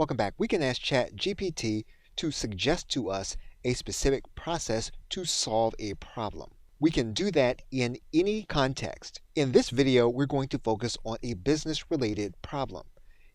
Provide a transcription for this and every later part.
Welcome back. We can ask ChatGPT to suggest to us a specific process to solve a problem. We can do that in any context. In this video, we're going to focus on a business-related problem.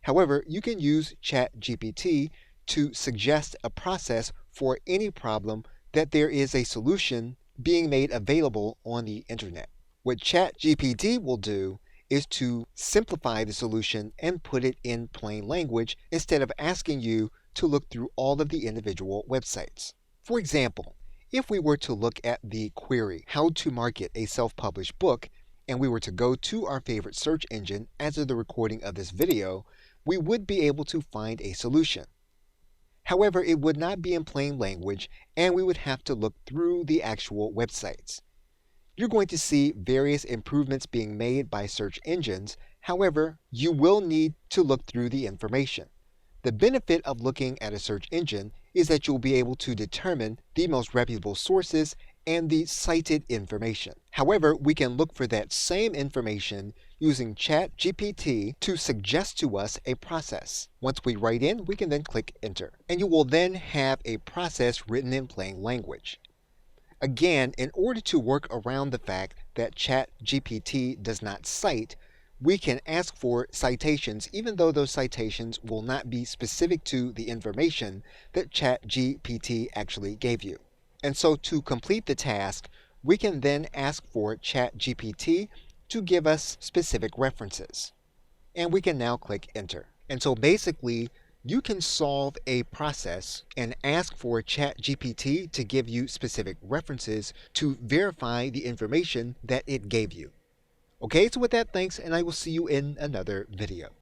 However, you can use ChatGPT to suggest a process for any problem that there is a solution being made available on the internet. What ChatGPT will do is to simplify the solution and put it in plain language instead of asking you to look through all of the individual websites. For example, if we were to look at the query, how to market a self-published book, and we were to go to our favorite search engine as of the recording of this video, we would be able to find a solution. However, it would not be in plain language, and we would have to look through the actual websites. You're going to see various improvements being made by search engines. However, you will need to look through the information. The benefit of looking at a search engine is that you'll be able to determine the most reputable sources and the cited information. However, we can look for that same information using ChatGPT to suggest to us a process. Once we write in, we can then click enter, and you will then have a process written in plain language. Again, in order to work around the fact that ChatGPT does not cite, we can ask for citations even though those citations will not be specific to the information that ChatGPT actually gave you. And so to complete the task, we can then ask for ChatGPT to give us specific references. And we can now click enter. And so basically, you can solve a process and ask for ChatGPT to give you specific references to verify the information that it gave you. Okay, so with that, thanks, and I will see you in another video.